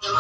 Hello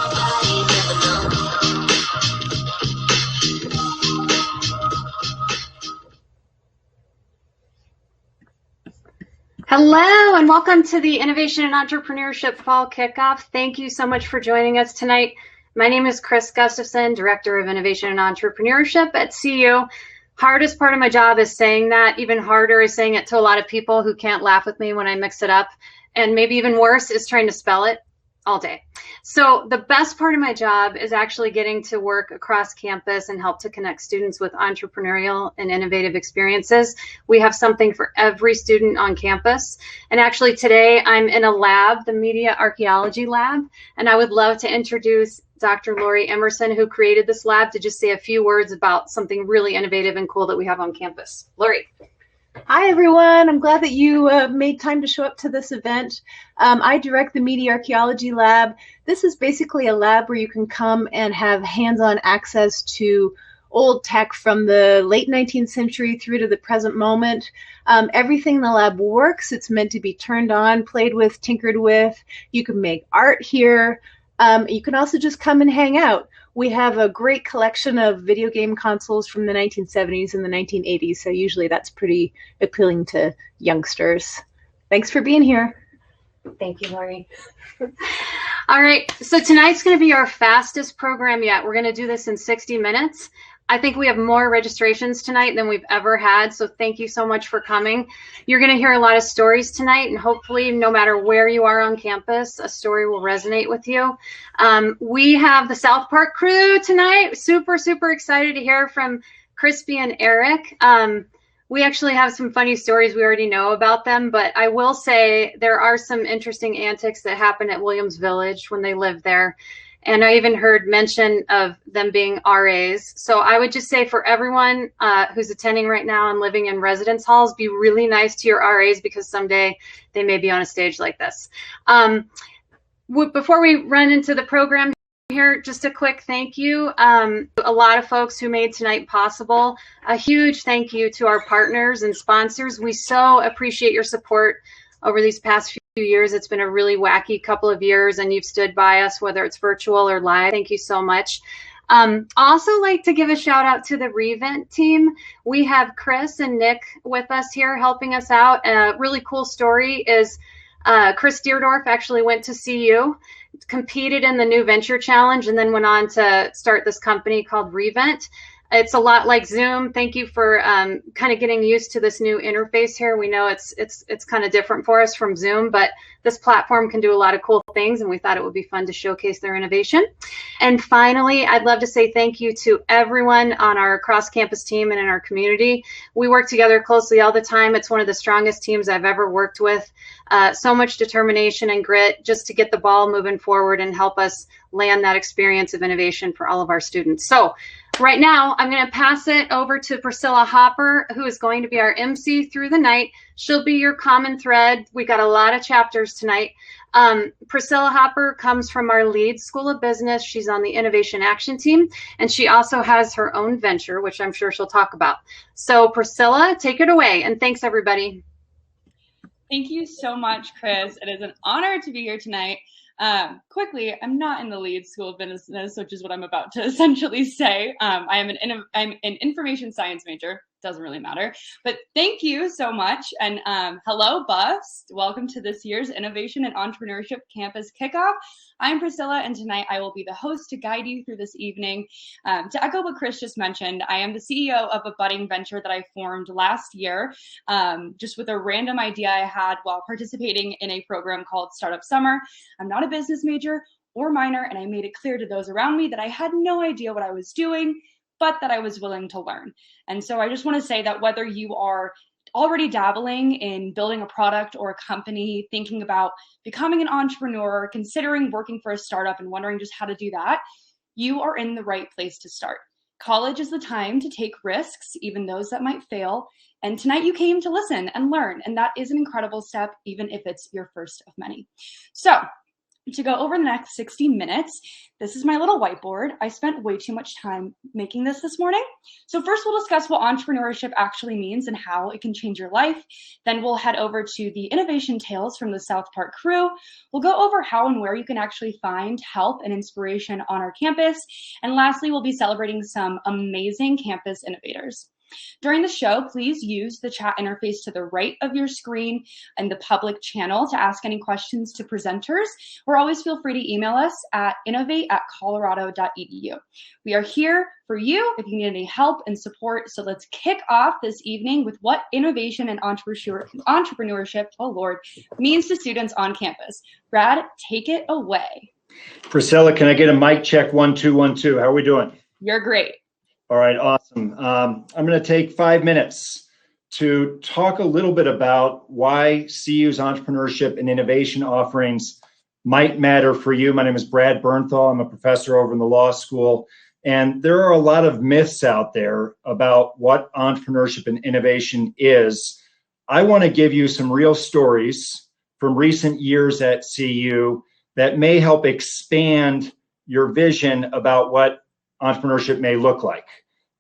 and welcome to the Innovation and Entrepreneurship Fall Kickoff. Thank you so much for joining us tonight. My name is Chris Gustafson, Director of Innovation and Entrepreneurship at CU. Hardest part of my job is saying that. Even harder is saying it to a lot of people who can't laugh with me when I mix it up. And maybe even worse is trying to spell it all day. So the best part of my job is actually getting to work across campus and help to connect students with entrepreneurial and innovative experiences. We have something for every student on campus. And actually today I'm in a lab, the Media Archaeology Lab, and I would love to introduce Dr. Lori Emerson, who created this lab, to just say a few words about something really innovative and cool that we have on campus. Lori. Hi, everyone. I'm glad that you made time to show up to this event. I direct the Media Archaeology Lab. This is basically a lab where you can come and have hands-on access to old tech from the late 19th century through to the present moment. Everything in the lab works. It's meant to be turned on, played with, tinkered with. You can make art here. You can also just come and hang out. We have a great collection of video game consoles from the 1970s and the 1980s, so usually that's pretty appealing to youngsters. Thanks for being here. Thank you, Lori. All right, so tonight's going to be our fastest program yet. We're going to do this in 60 minutes. I think we have more registrations tonight than we've ever had, so thank you so much for coming. You're going to hear a lot of stories tonight, and hopefully, no matter where you are on campus, a story will resonate with you. We have the South Park crew tonight. Super, super excited to hear from Crispy and Eric. We actually have some funny stories. We already know about them, but I will say there are some interesting antics that happen at Williams Village when they lived there. And I even heard mention of them being RAs. So I would just say for everyone who's attending right now and living in residence halls, be really nice to your RAs because someday they may be on a stage like this. Before we run into the program here, just a quick thank you. A lot of folks who made tonight possible. A huge thank you to our partners and sponsors. We so appreciate your support over these past few years. It's been a really wacky couple of years, and you've stood by us, whether it's virtual or live. Thank you so much. Also like to give a shout out to the Revent team. We have Chris and Nick with us here helping us out. A really cool story is Chris Deerdorf actually went to CU, competed in the New Venture Challenge, and then went on to start this company called Revent. It's a lot like Zoom. Thank you for kind of getting used to this new interface here. We know it's kind of different for us from Zoom, but this platform can do a lot of cool things, and we thought it would be fun to showcase their innovation. And finally, I'd love to say thank you to everyone on our cross-campus team and in our community. We work together closely all the time. It's one of the strongest teams I've ever worked with. So much determination and grit just to get the ball moving forward and help us land that experience of innovation for all of our students. So right now, I'm going to pass it over to Priscilla Hopper, who is going to be our MC through the night. She'll be your common thread. We got a lot of chapters tonight. Priscilla Hopper comes from our Leeds School of Business. She's on the Innovation Action Team, and she also has her own venture, which I'm sure she'll talk about. So Priscilla, take it away, and thanks, everybody. Thank you so much, Chris. It is an honor to be here tonight. Quickly, I'm not in the Leeds School of Business, which is what I'm about to essentially say. I'm an information science major. Doesn't really matter. But thank you so much. And hello, Buffs. Welcome to this year's Innovation and Entrepreneurship Campus Kickoff. I'm Priscilla, and tonight I will be the host to guide you through this evening. To echo what Chris just mentioned, I am the CEO of a budding venture that I formed last year, just with a random idea I had while participating in a program called Startup Summer. I'm not a business major or minor, and I made it clear to those around me that I had no idea what I was doing, but that I was willing to learn. And so I just want to say that whether you are already dabbling in building a product or a company, thinking about becoming an entrepreneur, considering working for a startup and wondering just how to do that, you are in the right place to start. College is the time to take risks, even those that might fail. And tonight you came to listen and learn, and that is an incredible step, even if it's your first of many. So to go over the next 60 minutes. This is my little whiteboard. I spent way too much time making this morning. So first we'll discuss what entrepreneurship actually means and how it can change your life. Then we'll head over to the innovation tales from the South Park crew. We'll go over how and where you can actually find help and inspiration on our campus. And lastly, we'll be celebrating some amazing campus innovators. During the show, please use the chat interface to the right of your screen and the public channel to ask any questions to presenters, or always feel free to email us at innovate@colorado.edu. We are here for you if you need any help and support. So let's kick off this evening with what innovation and entrepreneurship, oh Lord, means to students on campus. Brad, take it away. Priscilla, can I get a mic check? 1, 2, 1, 2. How are we doing? You're great. All right, awesome. I'm going to take 5 minutes to talk a little bit about why CU's entrepreneurship and innovation offerings might matter for you. My name is Brad Bernthal. I'm a professor over in the law school. And there are a lot of myths out there about what entrepreneurship and innovation is. I want to give you some real stories from recent years at CU that may help expand your vision about what entrepreneurship may look like.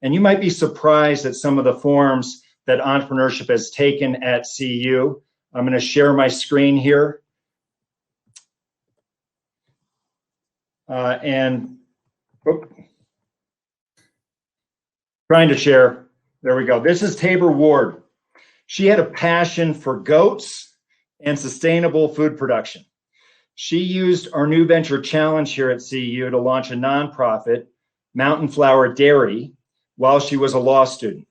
And you might be surprised at some of the forms that entrepreneurship has taken at CU. I'm going to share my screen here. Trying to share. There we go. This is Tabor Ward. She had a passion for goats and sustainable food production. She used our new venture challenge here at CU to launch a nonprofit, Mountain Flower Dairy, while she was a law student.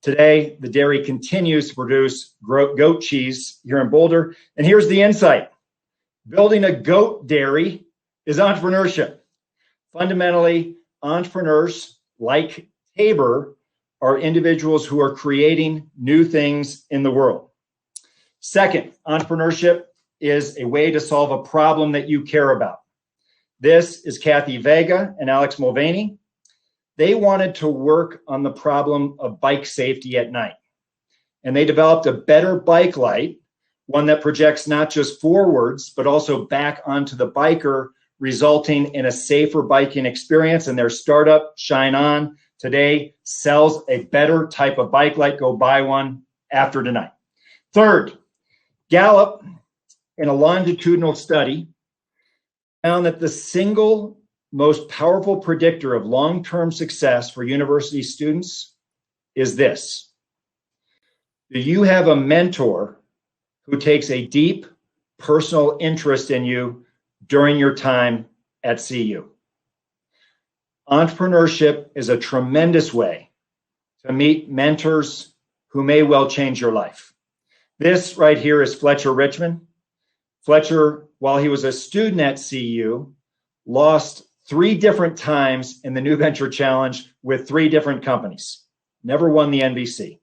Today, the dairy continues to produce goat cheese here in Boulder. And here's the insight. Building a goat dairy is entrepreneurship. Fundamentally, entrepreneurs like Tabor are individuals who are creating new things in the world. Second, entrepreneurship is a way to solve a problem that you care about. This is Kathy Vega and Alex Mulvaney. They wanted to work on the problem of bike safety at night. And they developed a better bike light, one that projects not just forwards, but also back onto the biker, resulting in a safer biking experience. And their startup, Shine On, today sells a better type of bike light. Go buy one after tonight. Third, Gallup, in a longitudinal study, found that the single most powerful predictor of long-term success for university students is this. Do you have a mentor who takes a deep personal interest in you during your time at CU? Entrepreneurship is a tremendous way to meet mentors who may well change your life. This right here is Fletcher Richmond. Fletcher, while he was a student at CU, lost 3 different times in the New Venture Challenge with 3 different companies. Never won the NVC.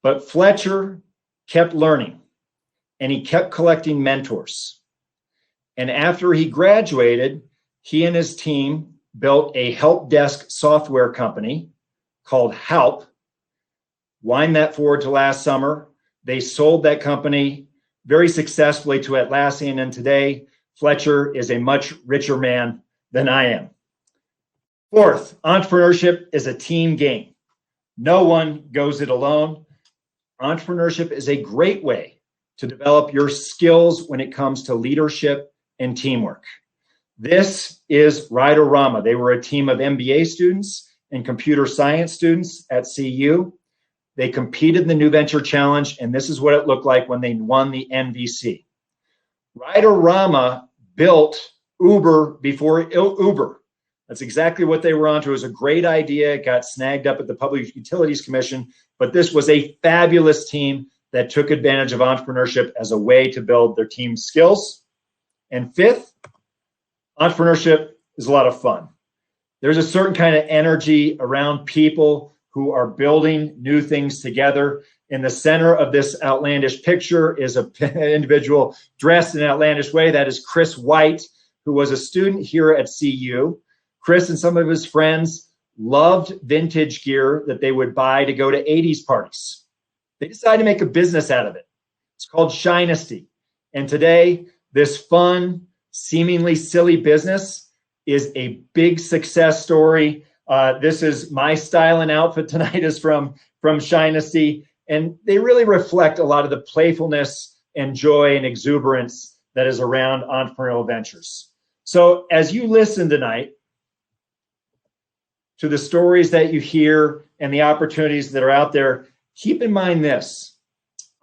But Fletcher kept learning and he kept collecting mentors. And after he graduated, he and his team built a help desk software company called Help. Wind that forward to last summer. They sold that company very successfully to Atlassian, and today Fletcher is a much richer man than I am. Fourth, entrepreneurship is a team game. No one goes it alone. Entrepreneurship is a great way to develop your skills when it comes to leadership and teamwork. This is Riderama. They were a team of MBA students and computer science students at CU. They competed in the New Venture Challenge, and this is what it looked like when they won the NVC. Riderama built Uber before Uber. That's exactly what they were onto. It was a great idea. It got snagged up at the Public Utilities Commission, but this was a fabulous team that took advantage of entrepreneurship as a way to build their team skills. And fifth, entrepreneurship is a lot of fun. There's a certain kind of energy around people who are building new things together. In the center of this outlandish picture is an individual dressed in an outlandish way. That is Chris White, who was a student here at CU. Chris and some of his friends loved vintage gear that they would buy to go to 80s parties. They decided to make a business out of it. It's called Shinesty. And today, this fun, seemingly silly business is a big success story. This is my style and outfit tonight is from Shinesty, and they really reflect a lot of the playfulness and joy and exuberance that is around entrepreneurial ventures. So as you listen tonight to the stories that you hear and the opportunities that are out there, keep in mind this: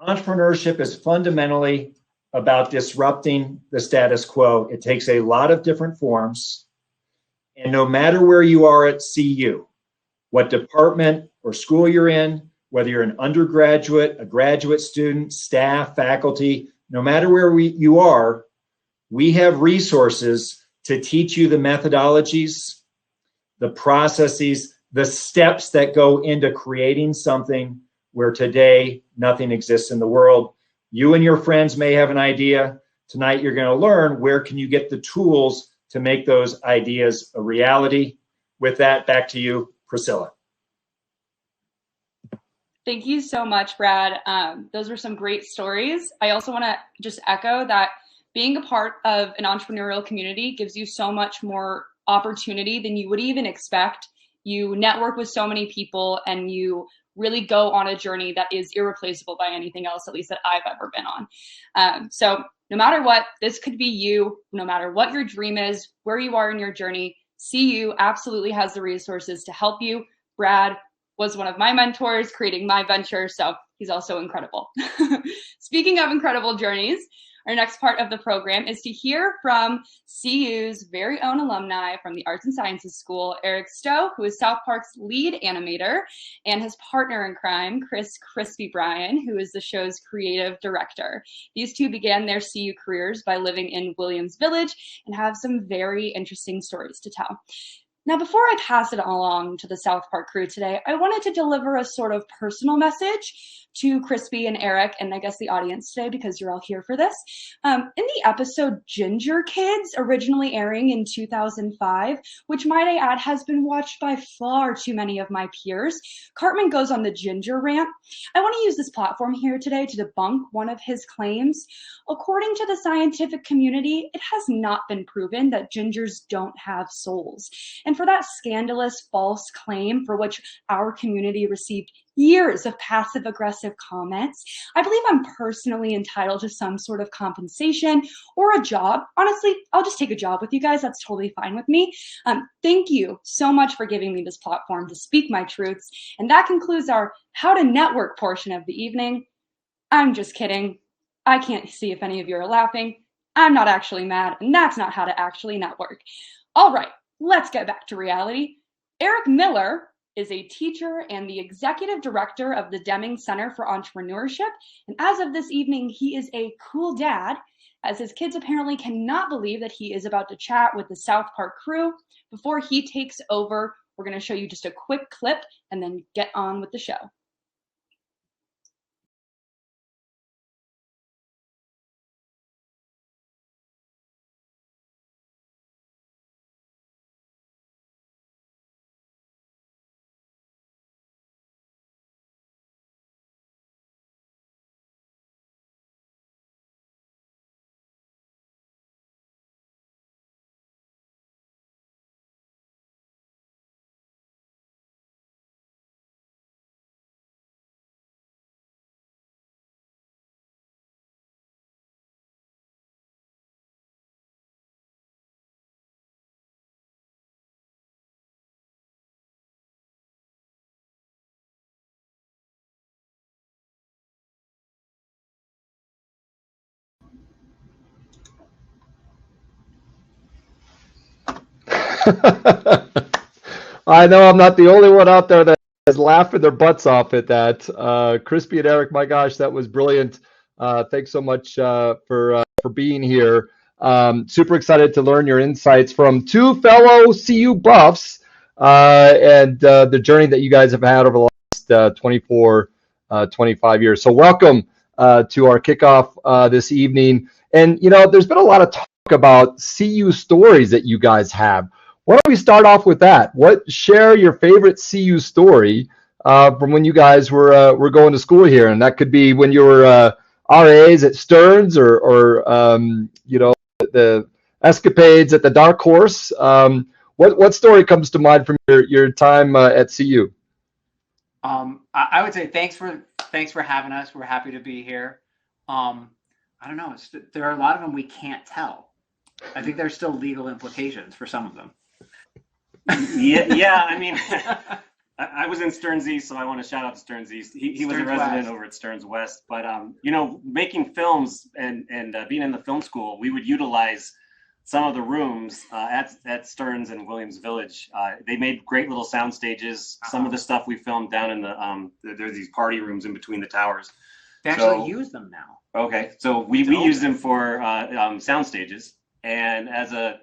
entrepreneurship is fundamentally about disrupting the status quo. It takes a lot of different forms. And no matter where you are at CU, what department or school you're in, whether you're an undergraduate, a graduate student, staff, faculty, no matter where you are, we have resources to teach you the methodologies, the processes, the steps that go into creating something where today nothing exists in the world. You and your friends may have an idea. Tonight you're going to learn where can you get the tools to make those ideas a reality. With that, back to you, Priscilla. Thank you so much, Brad. Those were some great stories. I also want to just echo that being a part of an entrepreneurial community gives you so much more opportunity than you would even expect. You network with so many people, and you really go on a journey that is irreplaceable by anything else, at least that I've ever been on. So no matter what, this could be you, no matter what your dream is, where you are in your journey, CU absolutely has the resources to help you. Brad was one of my mentors creating my venture, so he's also incredible. Speaking of incredible journeys, our next part of the program is to hear from CU's very own alumni from the Arts and Sciences School, Eric Stough, who is South Park's lead animator, and his partner in crime, Chris "Crispy" Brion, who is the show's creative director. These two began their CU careers by living in Williams Village and have some very interesting stories to tell. Now, before I pass it along to the South Park crew today, I wanted to deliver a sort of personal message to Crispy and Eric, and I guess the audience today, because you're all here for this. In the episode Ginger Kids, originally airing in 2005, which might I add has been watched by far too many of my peers, Cartman goes on the ginger rant. I want to use this platform here today to debunk one of his claims. According to the scientific community, it has not been proven that gingers don't have souls. And for that scandalous false claim, for which our community received years of passive-aggressive comments, I believe I'm personally entitled to some sort of compensation or a job. Honestly, I'll just take a job with you guys. That's totally fine with me. Thank you so much for giving me this platform to speak my truths. And that concludes our How to Network portion of the evening. I'm just kidding. I can't see if any of you are laughing. I'm not actually mad, and that's not how to actually network. All right, let's get back to reality. Eric Miller is a teacher and the executive director of the Deming Center for Entrepreneurship. And as of this evening, he is a cool dad, as his kids apparently cannot believe that he is about to chat with the South Park crew. Before he takes over, we're going to show you just a quick clip and then get on with the show. I know I'm not the only one out there that is laughing their butts off at that. Crispy and Eric, my gosh, that was brilliant. Thanks so much for being here. Super excited to learn your insights from two fellow CU buffs and the journey that you guys have had over the last 25 years. So welcome to our kickoff this evening. And, you know, there's been a lot of talk about CU stories that you guys have. Why don't we start off with that? Share your favorite CU story from when you guys were going to school here, and that could be when you were RAs at Stearns, or you know, the escapades at the Dark Horse. What story comes to mind from your time at CU? I would say thanks for having us. We're happy to be here. I don't know. There are a lot of them we can't tell. I think there's still legal implications for some of them. Yeah. I mean, I was in Stearns East, so I want to shout out to Stearns East. He was a resident over at Stearns West. But making films and being in the film school, we would utilize some of the rooms at Stearns and Williams Village. They made great little sound stages. Some of the stuff we filmed down in there's these party rooms in between the towers. They actually use them now. Okay, so we use them for sound stages. And as a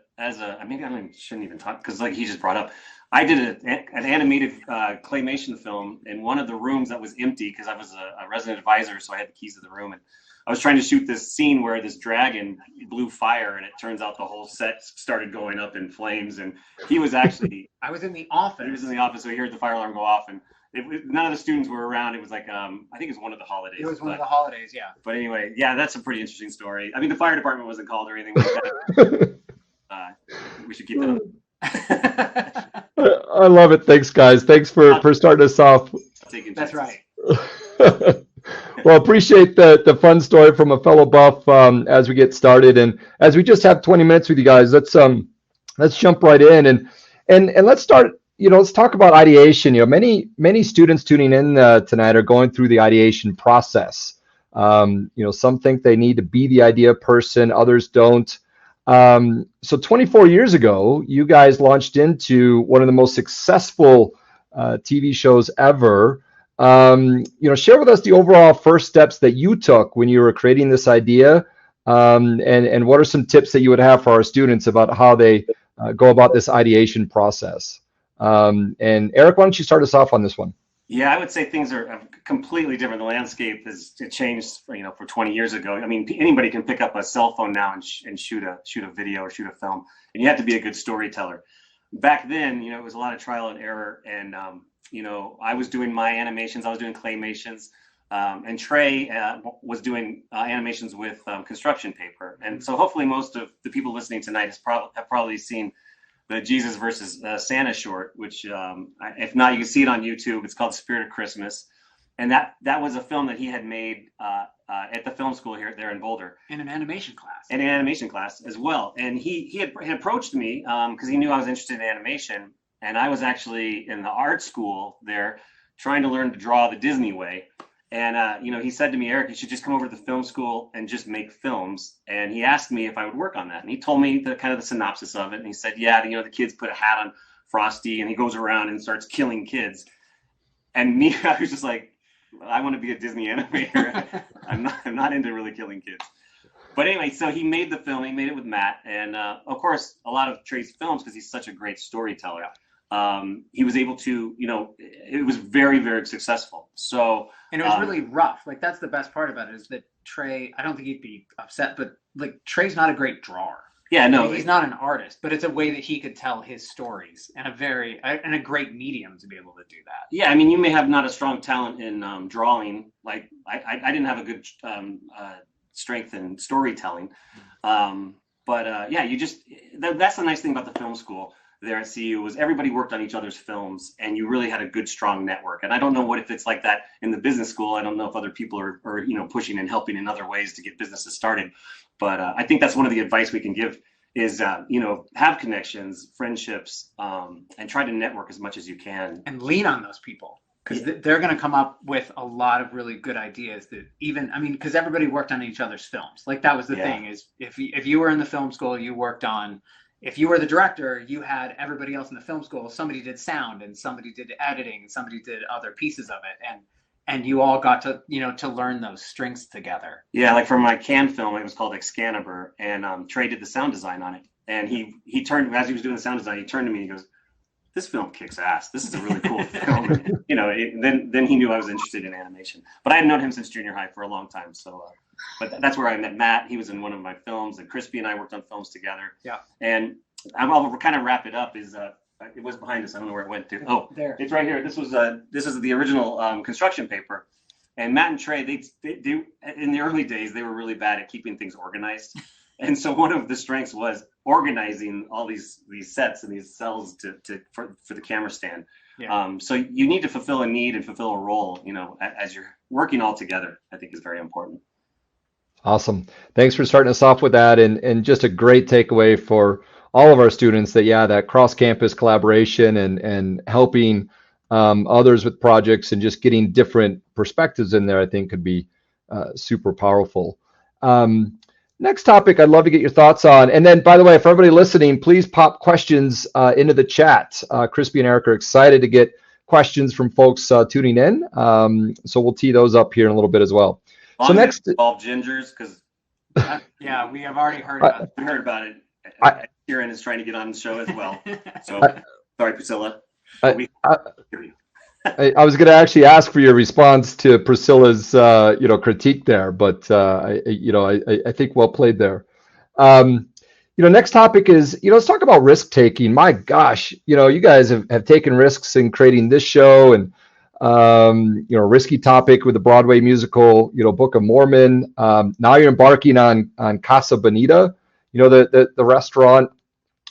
maybe I shouldn't even talk because like he just brought up, I did an animated claymation film in one of the rooms that was empty because I was a resident advisor, so I had the keys to the room, and I was trying to shoot this scene where this dragon blew fire, and it turns out the whole set started going up in flames. And he was actually I was in the office. He was in the office, so he heard the fire alarm go off, and none of the students were around. It was like I think it was one of the holidays. It was one of the holidays, yeah. But anyway, yeah, that's a pretty interesting story. I mean, the fire department wasn't called or anything like that. We should keep that up. I love it. Thanks, guys. Thanks for starting us off. That's right. Well, appreciate the fun story from a fellow buff as we get started, and as we just have 20 minutes with you guys, let's jump right in and let's start. Let's talk about ideation. Many students tuning in tonight are going through the ideation process. Some think they need to be the idea person, others don't. So 24 years ago, you guys launched into one of the most successful TV shows ever. Share with us the overall first steps that you took when you were creating this idea, and what are some tips that you would have for our students about how they go about this ideation process. And Eric, why don't you start us off on this one? Yeah, I would say things are completely different. The landscape has changed, for 20 years ago. I mean, anybody can pick up a cell phone now and shoot a video or shoot a film, and you have to be a good storyteller. Back then, it was a lot of trial and error, and I was doing my animations, I was doing claymations, and Trey was doing animations with construction paper. And so hopefully most of the people listening tonight have probably seen the Jesus versus Santa short, which if not, you can see it on YouTube. It's called Spirit of Christmas. And that was a film that he had made at the film school there in Boulder. In an animation class. In an animation class as well. And he had approached me because he knew I was interested in animation. And I was actually in the art school there trying to learn to draw the Disney way. And, he said to me, Eric, you should just come over to the film school and just make films. And he asked me if I would work on that. And he told me the kind of the synopsis of it. And he said, yeah, the kids put a hat on Frosty and he goes around and starts killing kids. And me, I was just like, I want to be a Disney animator. I'm not into really killing kids. But anyway, so he made the film. He made it with Matt. And, of course, a lot of Trey's films, because he's such a great storyteller, he was able to, it was very, very successful. So, and it was really rough. Like, that's the best part about it is that Trey, I don't think he'd be upset, but like Trey's not a great drawer. Yeah, no, he's not an artist, but it's a way that he could tell his stories and a great medium to be able to do that. Yeah, I mean, you may have not a strong talent in drawing. Like I didn't have a good strength in storytelling. But that's the nice thing about the film school there at CU was everybody worked on each other's films, and you really had a good, strong network. And I don't know if it's like that in the business school. I don't know if other people are pushing and helping in other ways to get businesses started. But I think that's one of the advice we can give is, have connections, friendships, and try to network as much as you can. And lean on those people, because they're going to come up with a lot of really good ideas that because everybody worked on each other's films. Like, that was the thing is if you were in the film school, you worked on, if you were the director, you had everybody else in the film school. Somebody did sound and somebody did editing and somebody did other pieces of it. And you all got to, to learn those strengths together. Yeah, like for my Can film, it was called Excalibur, and Trey did the sound design on it. And he turned, as he was doing the sound design, he turned to me and he goes, "This film kicks ass. This is a really cool film." And, then he knew I was interested in animation. But I had known him since junior high for a long time. So, but that's where I met Matt. He was in one of my films, and Crispy and I worked on films together. Yeah. And I'll kind of wrap it up. It was behind us. I don't know where it went to. Oh, there. It's right here. This is the original construction paper. And Matt and Trey, they in the early days, they were really bad at keeping things organized. And so one of the strengths was organizing all these sets and these cells for the camera stand. Yeah. So you need to fulfill a need and fulfill a role, as you're working all together, I think is very important. Awesome. Thanks for starting us off with that, and just a great takeaway for all of our students that cross-campus collaboration and helping others with projects and just getting different perspectives in there, I think could be super powerful. Next topic I'd love to get your thoughts on. And then, by the way, for everybody listening, please pop questions into the chat. Crispy and Eric are excited to get questions from folks tuning in. So we'll tee those up here in a little bit as well. So next, involve gingers, because yeah, we have already heard about it. We heard about it. Kieran is trying to get on the show as well. So sorry, Priscilla. I was going to actually ask for your response to Priscilla's, critique there, but I think well played there. Next topic is, let's talk about risk taking. My gosh, you guys have taken risks in creating this show, and risky topic with the Broadway musical, Book of Mormon. Now you're embarking on Casa Bonita, the restaurant,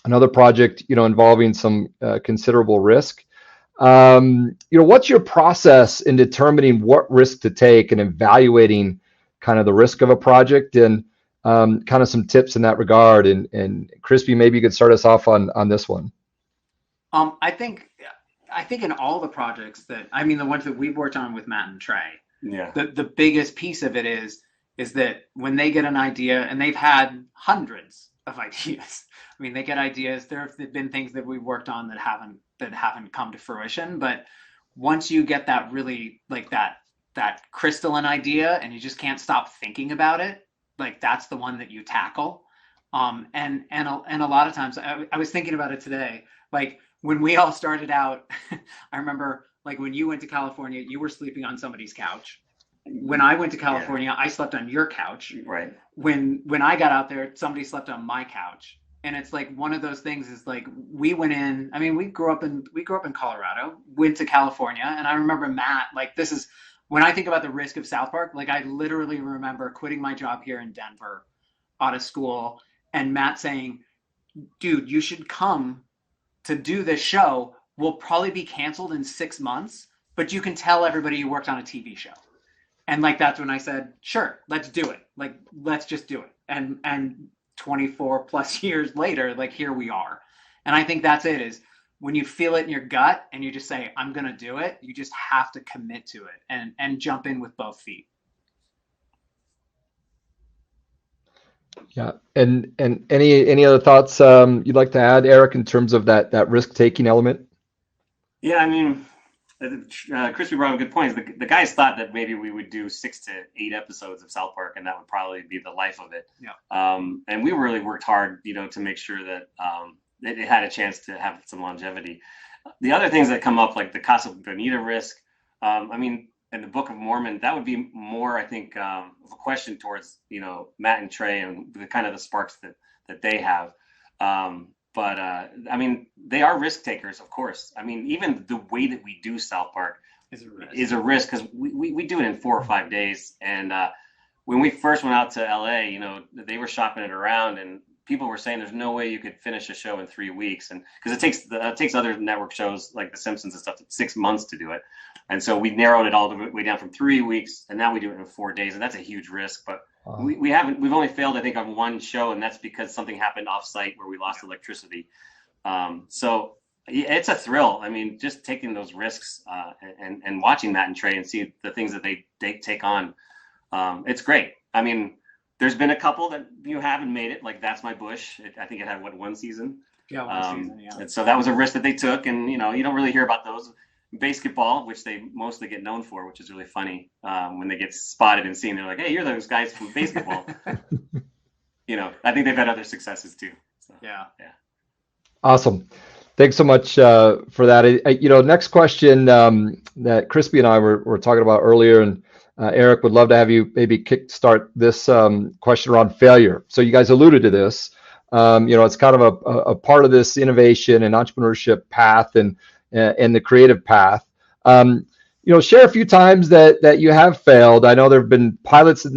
another project, involving some considerable risk. What's your process in determining what risk to take and evaluating kind of the risk of a project, and kind of some tips in that regard? And Crispy, maybe you could start us off on this one. I think in all the projects the ones that we've worked on with Matt and Trey, yeah, the biggest piece of it is that when they get an idea, and they've had hundreds of ideas. They get ideas. There have been things that we've worked on that haven't come to fruition. But once you get that really that crystalline idea, and you just can't stop thinking about it, that's the one that you tackle. And a lot of times, I was thinking about it today. When we all started out, I remember when you went to California, you were sleeping on somebody's couch. When I went to California, I slept on your couch. Right. When I got out there, somebody slept on my couch. And it's one of those things is we went in, we grew up in Colorado, went to California. And I remember Matt, this is when I think about the risk of South Park, I literally remember quitting my job here in Denver out of school, and Matt saying, dude, you should come to do this show. We'll probably be canceled in 6 months, but you can tell everybody you worked on a TV show. And that's when I said, sure, let's do it. Let's just do it. And 24 plus years later, here we are. And I think that's it, is when you feel it in your gut and you just say, I'm going to do it, you just have to commit to it and jump in with both feet. Yeah. And any other thoughts you'd like to add, Eric, in terms of that risk-taking element? Yeah, Crispy brought up a good point. The guys thought that maybe we would do 6 to 8 episodes of South Park, and that would probably be the life of it. Yeah. And we really worked hard, to make sure that it had a chance to have some longevity. The other things that come up, like the Casa Bonita risk, and the Book of Mormon, that would be more, I think, of a question towards, Matt and Trey and the kind of the sparks that they have. But they are risk takers, of course. Even the way that we do South Park is a risk, because we do it in 4 or 5 days. And when we first went out to LA, they were shopping it around, and people were saying there's no way you could finish a show in 3 weeks, and because it takes other network shows like The Simpsons and stuff 6 months to do it. And so we narrowed it all the way down from 3 weeks, and now we do it in 4 days, and that's a huge risk. But we've only failed, I think, on one show, and that's because something happened off-site where we lost electricity. So it's a thrill. Just taking those risks and watching Matt and Trey and see the things that they take on. It's great. There's been a couple that you haven't made it, like That's My Bush. I think it had, one season? Yeah, one season, yeah. And so that was a risk that they took, and, you don't really hear about those. Basketball, which they mostly get known for, which is really funny. When they get spotted and seen, they're like, hey, you're those guys from basketball. I think they've had other successes too. So, yeah. Awesome. Thanks so much for that. Next question that Crispy and I were talking about earlier, and Eric would love to have you maybe kickstart this question around failure. So you guys alluded to this. It's kind of a part of this innovation and entrepreneurship path and the creative path. Share a few times that you have failed. I know there have been pilots that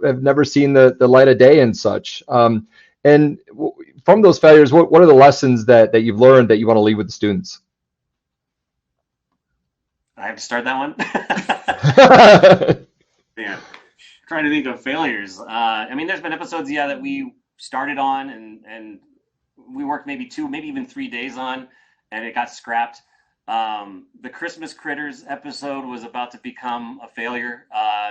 have never seen the light of day and such. And from those failures, what are the lessons that you've learned that you want to leave with the students? I have to start that one. Yeah, trying to think of failures. I mean, there's been episodes, that we started on and we worked maybe 2, maybe even 3 days on, and it got scrapped. The Christmas Critters episode was about to become a failure.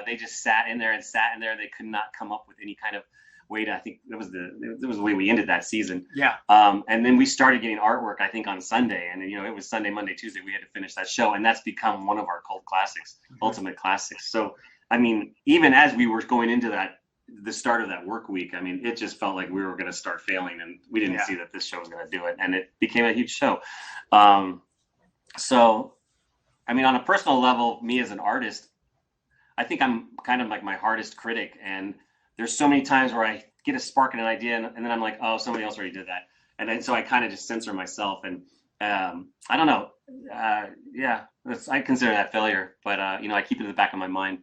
They just sat in there. They could not come up with any kind of way to, I think it was the way we ended that season. Yeah. And then we started getting artwork, I think, on Sunday, and it was Sunday, Monday, Tuesday, we had to finish that show, and that's become one of our cult classics, ultimate classics. So, I mean, even as we were going into the start of that work week, I mean, it just felt like we were going to start failing, and we didn't see that this show was going to do it, and it became a huge show. So, I mean, on a personal level, me as an artist, I think I'm kind of like my hardest critic, and there's so many times where I get a spark in an idea, and then I'm like, oh, somebody else already did that, and then so I kind of just censor myself, and I don't know, I consider that failure, but I keep it in the back of my mind.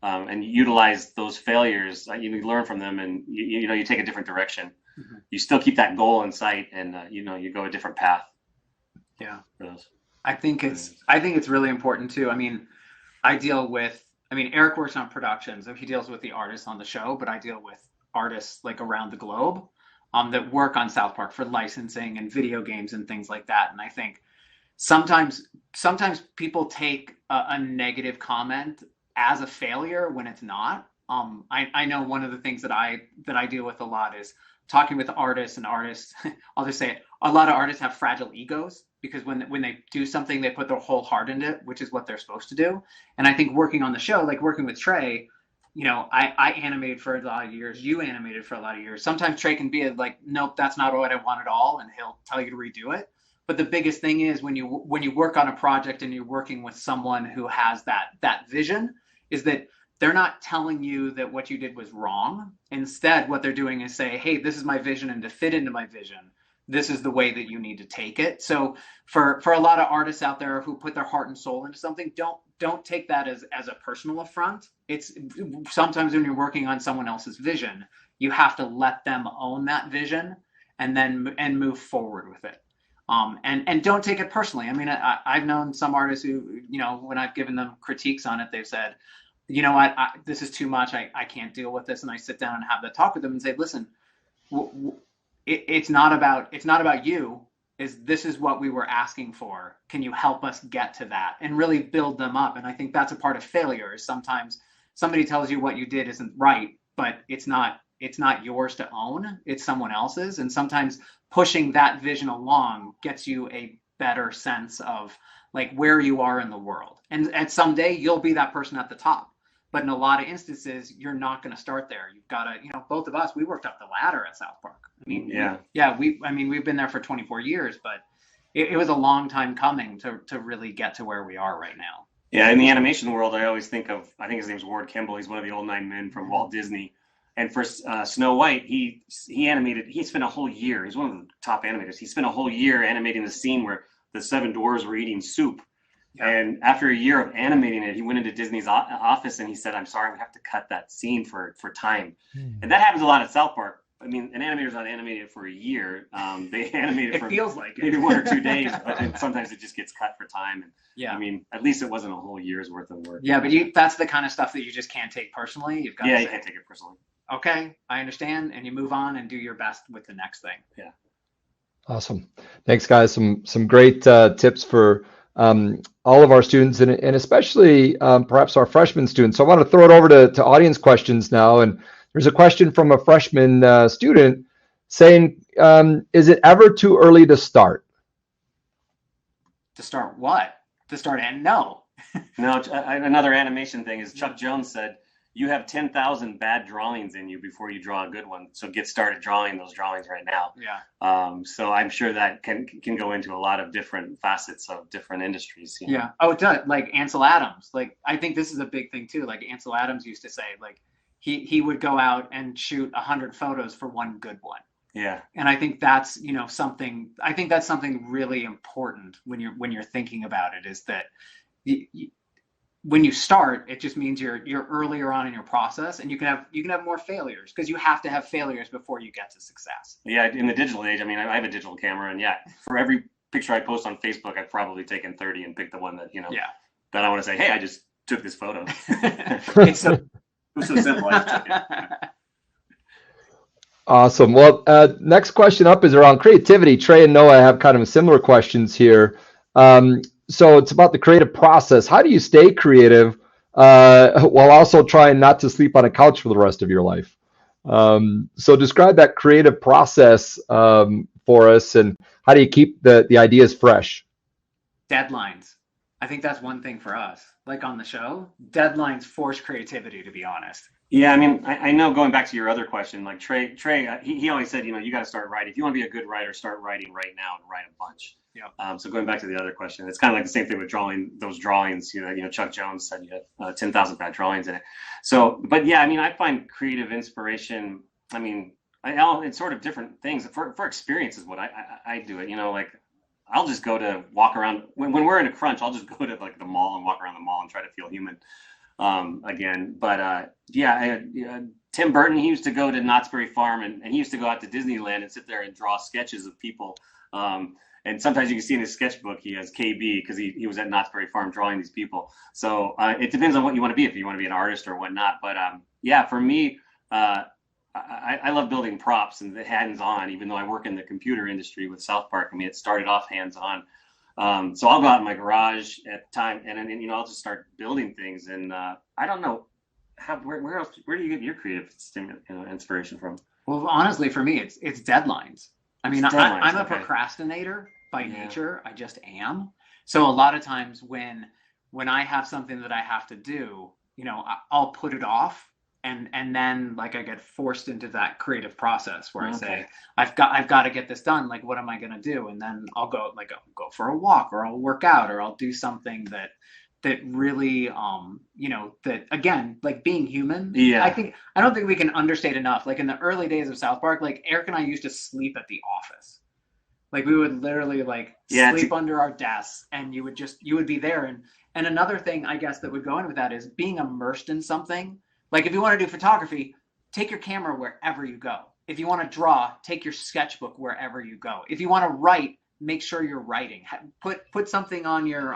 And utilize those failures. You learn from them, and you take a different direction. Mm-hmm. You still keep that goal in sight, and you go a different path. Yeah, I think it's really important too. I mean, Eric works on production, so he deals with the artists on the show, but I deal with artists like around the globe that work on South Park for licensing and video games and things like that. And I think sometimes people take a negative comment as a failure when it's not. I know one of the things that I deal with a lot is talking with artists, and artists, I'll just say it, a lot of artists have fragile egos, because when they do something, they put their whole heart into it, which is what they're supposed to do. And I think working on the show, like working with Trey, I animated for a lot of years, you animated for a lot of years. Sometimes Trey can be like, nope, that's not what I want at all, and he'll tell you to redo it. But the biggest thing is when you work on a project and you're working with someone who has that vision, is that they're not telling you that what you did was wrong. Instead, what they're doing is say, hey, this is my vision, and to fit into my vision, this is the way that you need to take it. So for a lot of artists out there who put their heart and soul into something, don't take that as a personal affront. It's sometimes when you're working on someone else's vision, you have to let them own that vision and move forward with it. And don't take it personally. I mean, I've known some artists who, when I've given them critiques on it, they've said, this is too much. I can't deal with this. And I sit down and have the talk with them and say, listen, it's not about you. This is what we were asking for. Can you help us get to that and really build them up? And I think that's a part of failure, is sometimes somebody tells you what you did isn't right, but it's not yours to own. It's someone else's. And sometimes pushing that vision along gets you a better sense of like where you are in the world. And someday you'll be that person at the top. But in a lot of instances, you're not going to start there. You've got to, both of us, we worked up the ladder at South Park. I mean, we've been there for 24 years, but it was a long time coming to really get to where we are right now. Yeah, in the animation world, I always think his name's Ward Kimball. He's one of the old 9 men from Walt Disney. And for Snow White, he spent a whole year. He's one of the top animators. He spent a whole year animating the scene where the 7 dwarves were eating soup. Yeah. And after a year of animating it, he went into Disney's office and he said, I'm sorry, we have to cut that scene for time. And that happens a lot at South Park. I mean, an animator's not animated for a year. They animate it for feels like maybe 1 or 2 days, but then sometimes it just gets cut for time. And, yeah. I mean, at least it wasn't a whole year's worth of work. Yeah, but that's the kind of stuff that you just can't take personally. You've got to say, you can't take it personally. Okay, I understand. And you move on and do your best with the next thing. Yeah. Awesome. Thanks, guys. Some great tips for all of our students, and especially perhaps our freshman students. So I want to throw it over to audience questions now. And there's a question from a freshman student saying, is it ever too early to start? To start what? To start and no. No, another animation thing is Chuck Jones said, you have 10,000 bad drawings in you before you draw a good one. So get started drawing those drawings right now. Yeah. So I'm sure that can go into a lot of different facets of different industries. Yeah. Oh, it does. Like Ansel Adams. Like, I think this is a big thing too. Like Ansel Adams used to say, like he would go out and shoot 100 photos for one good one. Yeah. And I think that's, something really important when you're thinking about it, is that when you start, it just means you're earlier on in your process, and you can have more failures, because you have to have failures before you get to success. Yeah, in the digital age, I mean, I have a digital camera, and yeah, for every picture I post on Facebook, I've probably taken 30 and picked the one that, that I want to say, hey, I just took this photo. It was so simple. I just took it. Awesome. Well, next question up is around creativity. Trey and Noah have kind of similar questions here. So it's about the creative process. How do you stay creative while also trying not to sleep on a couch for the rest of your life? So describe that creative process for us, and how do you keep the ideas fresh? Deadlines. I think that's one thing for us. Like on the show, deadlines force creativity, to be honest. Yeah, I mean, I know, going back to your other question, like Trey, he always said, you got to start writing. If you want to be a good writer, start writing right now and write a bunch. Yeah. So going back to the other question, it's kind of like the same thing with drawing. Those drawings, Chuck Jones said you have 10,000 bad drawings in it. So, but yeah, I mean, I find creative inspiration. I mean, it's sort of different things for experiences. What I do it, like I'll just go to walk around when we're in a crunch. I'll just go to like the mall and walk around the mall and try to feel human. Again, but Tim Burton, he used to go to Knott's Berry Farm, and he used to go out to Disneyland and sit there and draw sketches of people. And sometimes you can see in his sketchbook he has KB, because he was at Knott's Berry Farm drawing these people. So it depends on what you want to be, if you want to be an artist or whatnot. But for me, I love building props and the hands-on, even though I work in the computer industry with South Park. I mean, it started off hands-on. So I'll go out in my garage at time, and then I'll just start building things. And I don't know where do you get your creative inspiration from? Well, honestly, for me, it's deadlines. I mean, I'm a procrastinator by nature. I just am. So a lot of times when I have something that I have to do, I'll put it off. And then like I get forced into that creative process where I say, I've got to get this done. Like, what am I going to do? And then I'll go for a walk, or I'll work out, or I'll do something that really, that, again, like being human. Yeah. I don't think we can understate enough. Like in the early days of South Park, like Eric and I used to sleep at the office. Like we would literally sleep under our desks, and you would be there. And another thing, I guess, that would go in with that is being immersed in something. Like if you want to do photography, take your camera wherever you go. If you want to draw, take your sketchbook wherever you go. If you want to write, make sure you're writing. Put something on your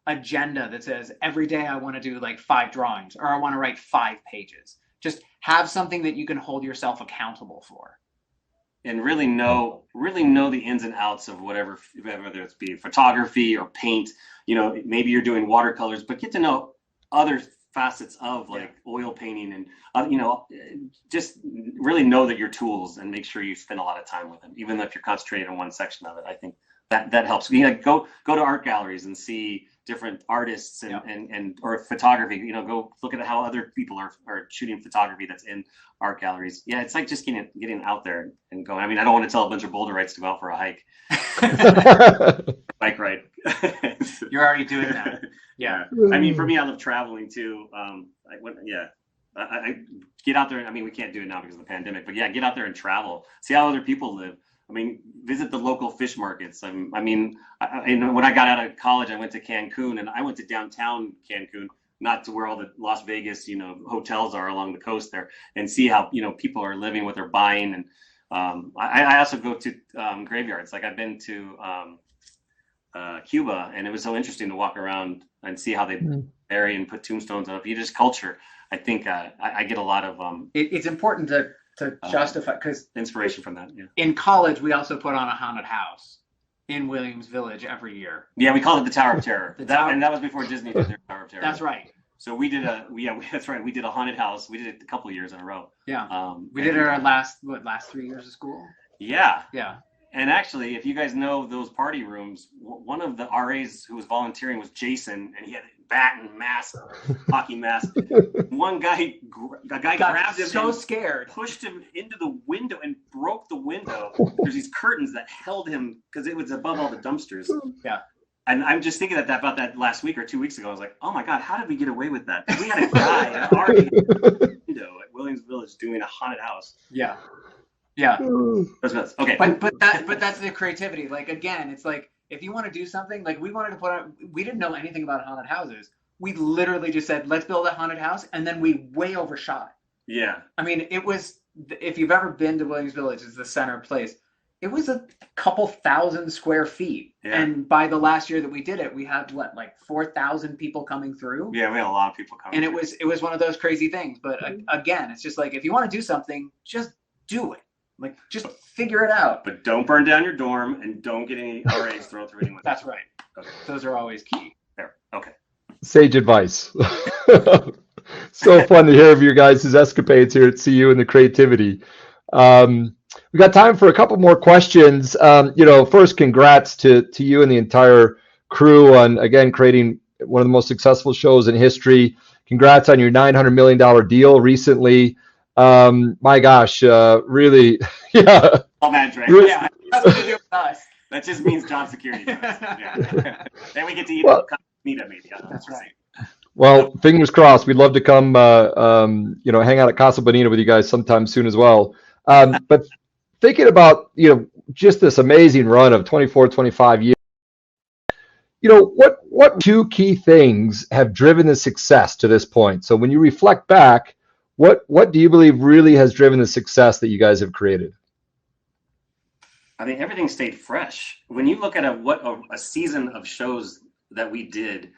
agenda that says every day I want to do like 5 drawings, or I want to write 5 pages. Just have something that you can hold yourself accountable for. And really know the ins and outs of whether it's be photography or paint. Maybe you're doing watercolors, but get to know other facets of like oil painting, and just really know that your tools, and make sure you spend a lot of time with them, even if you're concentrating on one section of it. I think that helps. Go to art galleries and see different artists and or photography. Go look at how other people are shooting photography that's in art galleries. Yeah, it's like just getting out there and going. I mean, I don't want to tell a bunch of Boulderites to go out for a hike. Bike ride. You're already doing that. Yeah. I mean, for me, I love traveling too. I get out there. I mean, we can't do it now because of the pandemic, but yeah, get out there and travel. See how other people live. I mean, visit the local fish markets. When I got out of college, I went to Cancun, and I went to downtown Cancun, not to where all the Las Vegas, hotels are along the coast there, and see how, people are living, what they're buying. And I also go to graveyards. Like I've been to Cuba, and it was so interesting to walk around and see how they bury and put tombstones up. Just culture. I think I get a lot of it's important to justify, because inspiration from that. Yeah. In college, we also put on a haunted house in Williams Village every year. Yeah, we called it the Tower of Terror. And that was before Disney did their Tower of Terror. That's right. So we did that's right. We did a haunted house. We did it a couple of years in a row. Yeah. We did our last 3 years of school. Yeah. Yeah. And actually, if you guys know those party rooms, one of the RAs who was volunteering was Jason, and he had a bat and mask, hockey mask. One guy, grabbed him, so scared, pushed him into the window and broke the window. There's these curtains that held him because it was above all the dumpsters. Yeah. And I'm just thinking about that last week or 2 weeks ago. I was like, oh my God, how did we get away with that? We had a guy in our window at Williams Village doing a haunted house. Yeah. Yeah. Okay. But that's the creativity. Like, again, it's like if you want to do something, like we wanted to put out, we didn't know anything about haunted houses. We literally just said, let's build a haunted house. And then we way overshot it. Yeah. I mean, it was, if you've ever been to Williams Village, it's the center place. It was a couple thousand square feet. Yeah. And by the last year that we did it, we had what, like 4,000 people coming through. Yeah, we had a lot of people coming. And it was one of those crazy things. But again, it's just like, if you want to do something, just do it. Like, just figure it out. But don't burn down your dorm and don't get any RAs thrown through anyone. That's right. Okay. Those are always key. There. Okay. Sage advice. So fun to hear of your guys' escapades here at CU and the creativity. We got time for a couple more questions. First, congrats to you and the entire crew on, again, creating one of the most successful shows in history. Congrats on your $900 million deal recently. My gosh, really, yeah. Oh, man, Dre. Yeah, it has nothing to do with us. That just means job security. Yeah. Then we get to eat meetup maybe. That's right. Well, fingers crossed. We'd love to come, hang out at Casa Bonita with you guys sometime soon as well. But thinking about, just this amazing run of 24, 25 years, what two key things have driven the success to this point? So when you reflect back, what do you believe really has driven the success that you guys have created? I think everything stayed fresh. When you look at a season of shows that we did,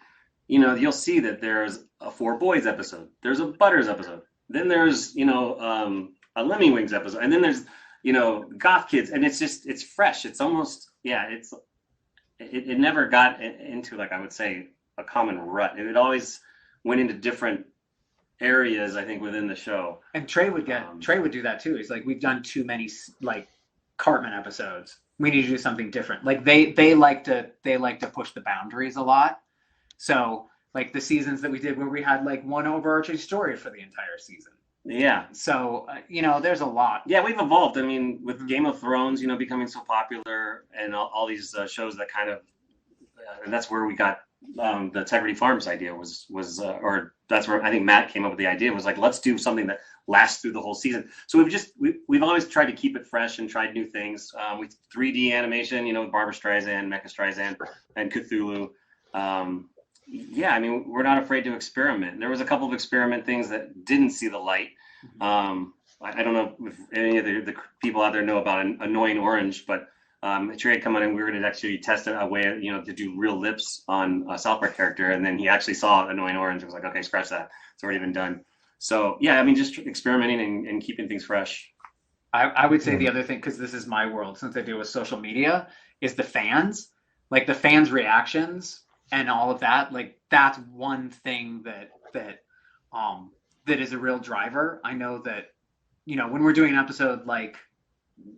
you'll see that there's a Four Boys episode, there's a Butters episode, then there's a Lemmy Wings episode, and then there's Goth Kids, and it's fresh. It's almost it never got into, like, I would say, a common rut. It always went into different areas, I think, within the show. And Trey would do that too. He's like, we've done too many like Cartman episodes. We need to do something different. Like they like to push the boundaries a lot. So like the seasons that we did where we had like one overarching story for the entire season. Yeah. So there's a lot. Yeah, we've evolved. I mean, with Game of Thrones, becoming so popular, and all these shows that kind of, and that's where we got the Integrity Farms idea was or that's where I think Matt came up with the idea, was like, let's do something that lasts through the whole season. So we've always tried to keep it fresh and tried new things. With 3D animation, with Barbra Streisand, Mecha Streisand, and Cthulhu. Yeah, I mean, we're not afraid to experiment. There was a couple of experiment things that didn't see the light. I don't know if any of the people out there know about Annoying Orange, but Trey had come on and we were going to actually test a way, to do real lips on a South Park character. And then he actually saw Annoying Orange. I was like, okay, scratch that. It's already been done. So yeah, I mean, just experimenting and keeping things fresh. I would say the other thing, because this is my world, since I deal with social media, is the fans, like the fans' reactions and all of that. Like that's one thing that is a real driver. I know that, when we're doing an episode like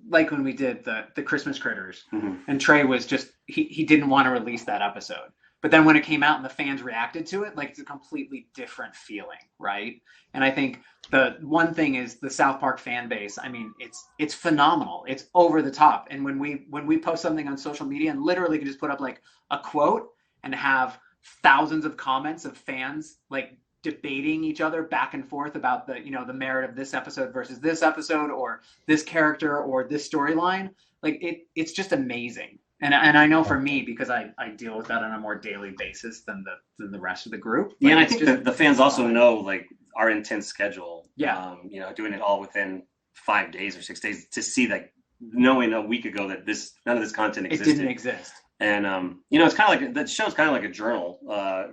when we did the Christmas Critters, and Trey was just, he didn't want to release that episode. But then when it came out and the fans reacted to it, like it's a completely different feeling, right? And I think the one thing is the South Park fan base. I mean, it's phenomenal. It's over the top. And when we post something on social media and literally can just put up like a quote and have thousands of comments of fans like debating each other back and forth about the merit of this episode versus this episode, or this character or this storyline, like it's just amazing. And I know for me, because I deal with that on a more daily basis than the rest of the group. Yeah, and I think the fans also know like our intense schedule. Yeah. Doing it all within 5 days or 6 days, to see like knowing a week ago that none of this content existed. It didn't exist. And it's kind of like that show's kind of like a journal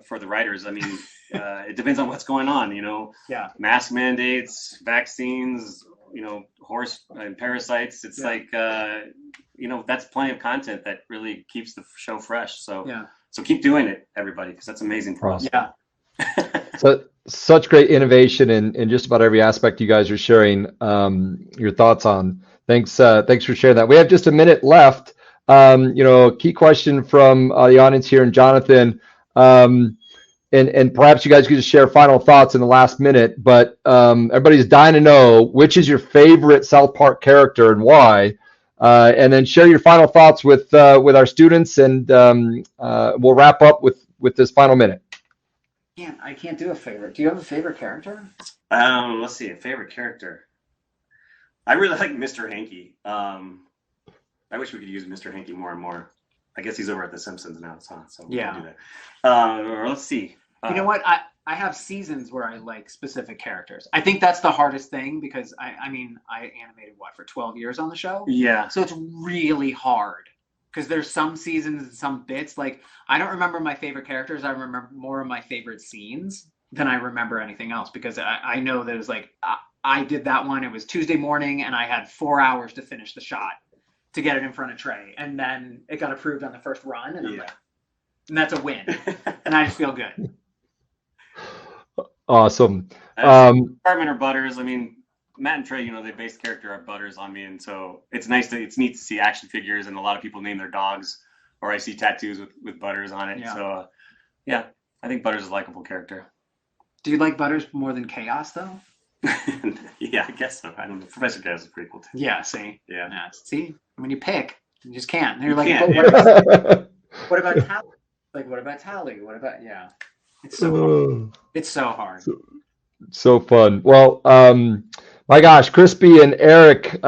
for the writers. I mean, it depends on what's going on. Yeah. Mask mandates, vaccines, horse and parasites. It's like that's plenty of content that really keeps the show fresh. So yeah. So keep doing it, everybody, because that's amazing for us. Yeah. So such great innovation in just about every aspect you guys are sharing your thoughts on. Thanks for sharing that. We have just a minute left. Key question from the audience here, and Jonathan, and perhaps you guys could just share final thoughts in the last minute, but everybody's dying to know which is your favorite South Park character and why, and then share your final thoughts with our students, and we'll wrap up with this final minute. I can't do a favorite. Do you have a favorite character? Let's see, a favorite character. I really like Mr. Hanky. I wish we could use Mr. Hanky more and more. I guess he's over at The Simpsons now, so we Yeah. can do that. Or let's see. You know what? I have seasons where I like specific characters. I think that's the hardest thing because I mean, I animated for 12 years on the show. Yeah. So it's really hard because there's some seasons and some bits. Like, I don't remember my favorite characters. I remember more of my favorite scenes than I remember anything else because I know that it was like, I did that one. It was Tuesday morning and I had 4 hours to finish the shot to get it in front of Trey. And then it got approved on the first run. And I'm like, and that's a win. And I just feel good. Awesome. Department or Butters. I mean, Matt and Trey, they base character our Butters on me, and so it's neat to see action figures, and a lot of people name their dogs, or I see tattoos with Butters on it. Yeah. So, I think Butters is a likable character. Do you like Butters more than Chaos though? Yeah, I guess so. I don't know. Professor Chaos is pretty cool too. Yeah. See. Yeah. See, when you pick, you just can't. And you're You like, can't, what about Tally? Like, what about Tally? What about It's so hard. It's so hard. So fun. Well, my gosh, Crispy and Eric,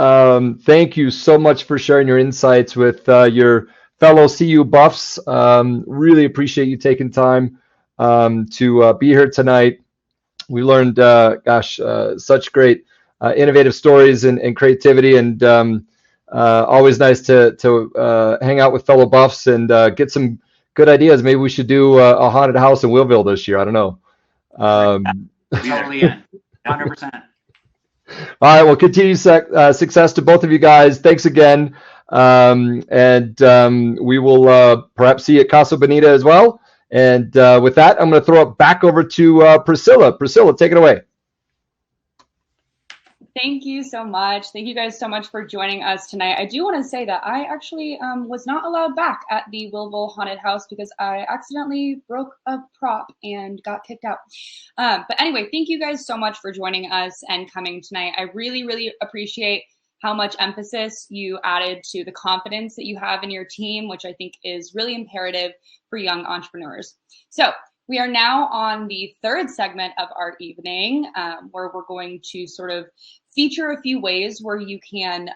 thank you so much for sharing your insights with your fellow CU buffs. Really appreciate you taking time to be here tonight. We learned, such great innovative stories and creativity, and always nice to hang out with fellow buffs and get some good ideas. Maybe we should do a haunted house in Willville this year. I don't know. Totally in. 100%. All right. Well, continued success to both of you guys. Thanks again. And we will perhaps see you at Casa Bonita as well. And with that, I'm going to throw it back over to Priscilla. Priscilla, take it away. Thank you so much. Thank you guys so much for joining us tonight. I do want to say that I actually was not allowed back at the Willville Haunted House because I accidentally broke a prop and got kicked out. But anyway, thank you guys so much for joining us and coming tonight. I really, really appreciate how much emphasis you added to the confidence that you have in your team, which I think is really imperative for young entrepreneurs. So we are now on the third segment of our evening, where we're going to sort of feature a few ways where you can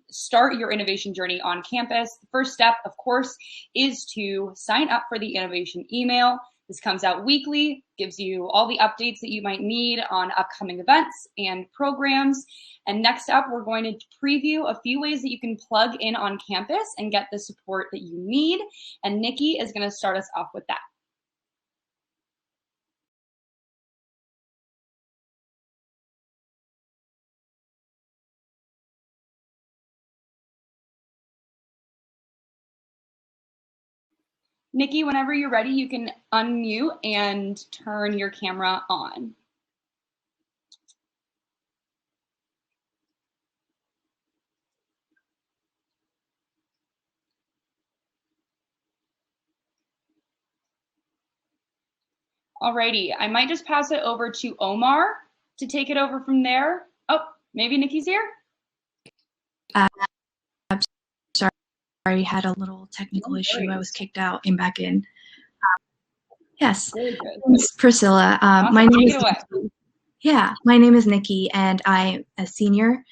start your innovation journey on campus. The first step, of course, is to sign up for the innovation email. This comes out weekly, gives you all the updates that you might need on upcoming events and programs. And next up, we're going to preview a few ways that you can plug in on campus and get the support that you need. And Nikki is going to start us off with that. Nikki, whenever you're ready, you can unmute and turn your camera on. Alrighty, I might just pass it over to Omar to take it over from there. Oh, maybe Nikki's here? Sorry, had a little technical issue. I was kicked out, came back in. Yes, it's Priscilla. Awesome. My name Take is it away. Nikki. Yeah, my name is Nikki, and I'm a senior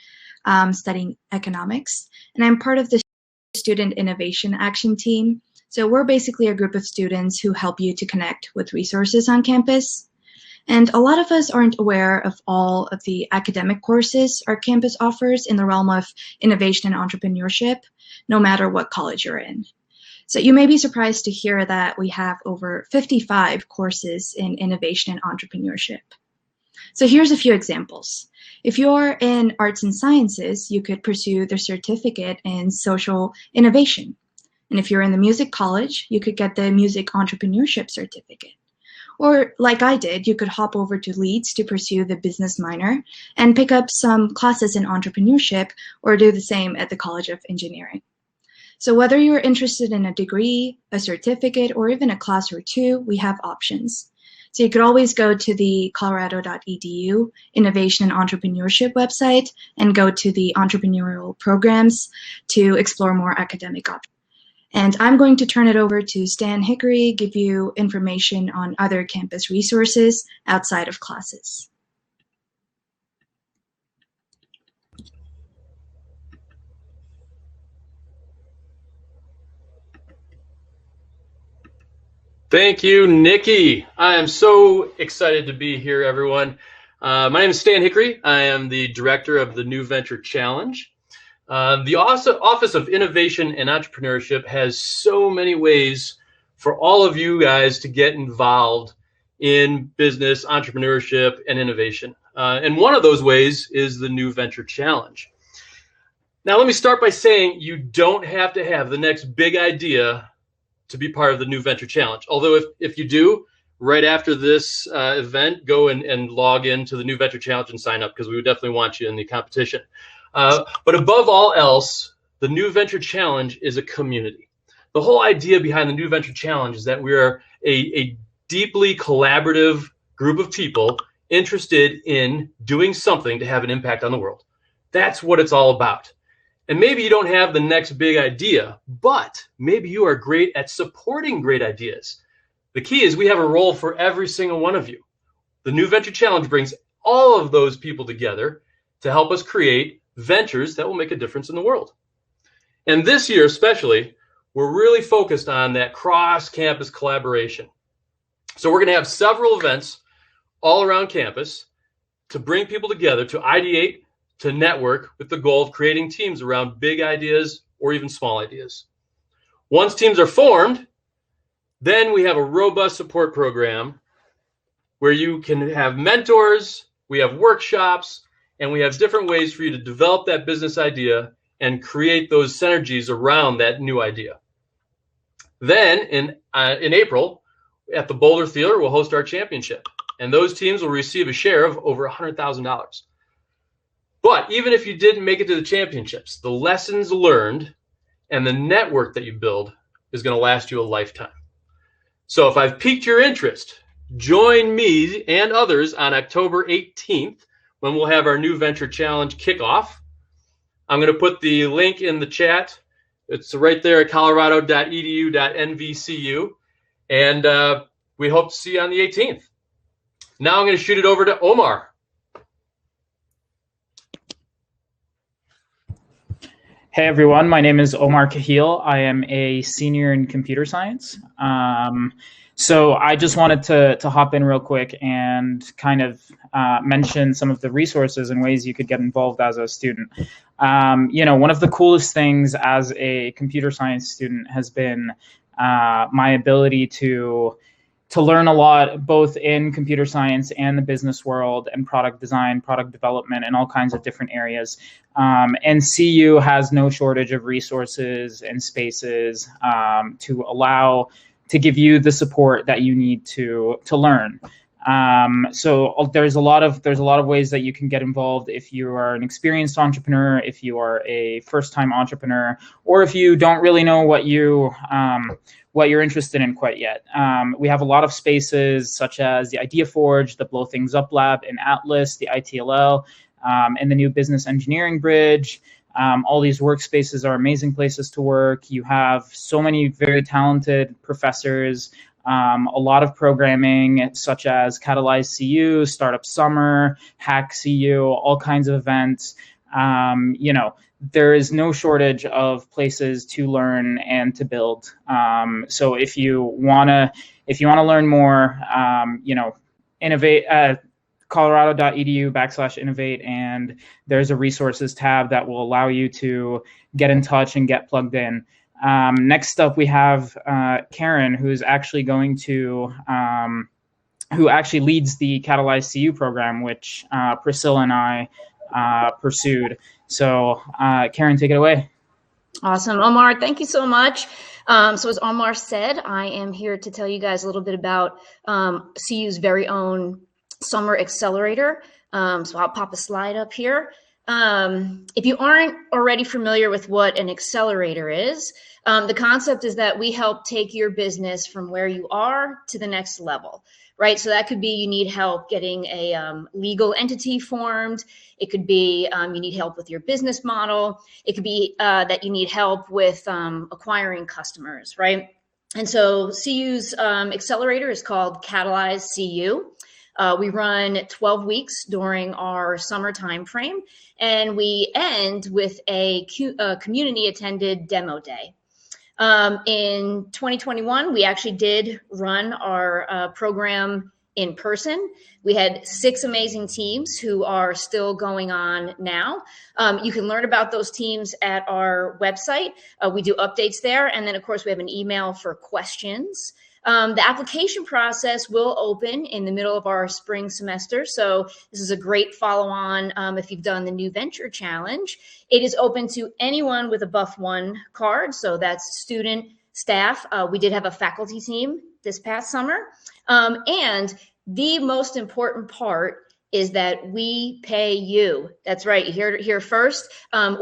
studying economics, and I'm part of the Student Innovation Action Team. So we're basically a group of students who help you to connect with resources on campus. And a lot of us aren't aware of all of the academic courses our campus offers in the realm of innovation and entrepreneurship, no matter what college you're in. So you may be surprised to hear that we have over 55 courses in innovation and entrepreneurship. So here's a few examples. If you're in arts and sciences, you could pursue the certificate in social innovation. And if you're in the music college, you could get the music entrepreneurship certificate. Or like I did, you could hop over to Leeds to pursue the business minor and pick up some classes in entrepreneurship, or do the same at the College of Engineering. So whether you're interested in a degree, a certificate, or even a class or two, we have options. So you could always go to the colorado.edu Innovation and Entrepreneurship website and go to the entrepreneurial programs to explore more academic options. And I'm going to turn it over to Stan Hickory, give you information on other campus resources outside of classes. Thank you, Nikki. I am so excited to be here, everyone. My name is Stan Hickory. I am the director of the New Venture Challenge. The Office of Innovation and Entrepreneurship has so many ways for all of you guys to get involved in business, entrepreneurship, and innovation. And one of those ways is the New Venture Challenge. Now, let me start by saying you don't have to have the next big idea to be part of the New Venture Challenge. Although if you do, right after this event, go and log into the New Venture Challenge and sign up, because we would definitely want you in the competition. But above all else, the New Venture Challenge is a community. The whole idea behind the New Venture Challenge is that we are a deeply collaborative group of people interested in doing something to have an impact on the world. That's what it's all about. And maybe you don't have the next big idea, but maybe you are great at supporting great ideas. The key is we have a role for every single one of you. The New Venture Challenge brings all of those people together to help us create ventures that will make a difference in the world. And this year especially, we're really focused on that cross-campus collaboration. So we're going to have several events all around campus to bring people together to ideate, to network, with the goal of creating teams around big ideas or even small ideas. Once teams are formed, then we have a robust support program where you can have mentors, we have workshops, and we have different ways for you to develop that business idea and create those synergies around that new idea. Then in April, at the Boulder Theater, we'll host our championship, and those teams will receive a share of over $100,000. But even if you didn't make it to the championships, the lessons learned and the network that you build is going to last you a lifetime. So if I've piqued your interest, join me and others on October 18th when we'll have our New Venture Challenge kickoff. I'm going to put the link in the chat. It's right there at colorado.edu.nvcu. And we hope to see you on the 18th. Now I'm going to shoot it over to Omar. Hey everyone, my name is Omar Kahil. I am a senior in computer science. So I just wanted to hop in real quick and kind of mention some of the resources and ways you could get involved as a student. One of the coolest things as a computer science student has been my ability to learn a lot, both in computer science and the business world and product design, product development, and all kinds of different areas. And CU has no shortage of resources and spaces to give you the support that you need to learn. So there's a lot of ways that you can get involved if you are an experienced entrepreneur, if you are a first-time entrepreneur, or if you don't really know what you're interested in quite yet. We have a lot of spaces such as the Idea Forge, the Blow Things Up Lab in Atlas, the ITLL, and the new Business Engineering Bridge. All these workspaces are amazing places to work. You have so many very talented professors, a lot of programming such as Catalyze CU, Startup Summer, Hack CU, all kinds of events. There is no shortage of places to learn and to build. So if you wanna learn more, innovate. colorado.edu/innovate, and there's a resources tab that will allow you to get in touch and get plugged in. Next up, we have Karen, who's actually who actually leads the Catalyze CU program, which Priscilla and I pursued. So Karen, take it away. Awesome. Omar, thank you so much. So as Omar said, I am here to tell you guys a little bit about CU's very own Summer Accelerator. So I'll pop a slide up here. If you aren't already familiar with what an accelerator is, the concept is that we help take your business from where you are to the next level, right? So that could be you need help getting a legal entity formed. It could be you need help with your business model. It could be that you need help with acquiring customers, right? And so CU's accelerator is called Catalyze CU. We run 12 weeks during our summer time frame, and we end with a community-attended demo day. In 2021, we actually did run our program in person. We had 6 amazing teams who are still going on now. You can learn about those teams at our website. We do updates there. And then, of course, we have an email for questions. The application process will open in the middle of our spring semester. So this is a great follow-on if you've done the New Venture Challenge. It is open to anyone with a Buff 1 card. So that's student, staff. We did have a faculty team this past summer. And the most important part is that we pay you. That's right, here first.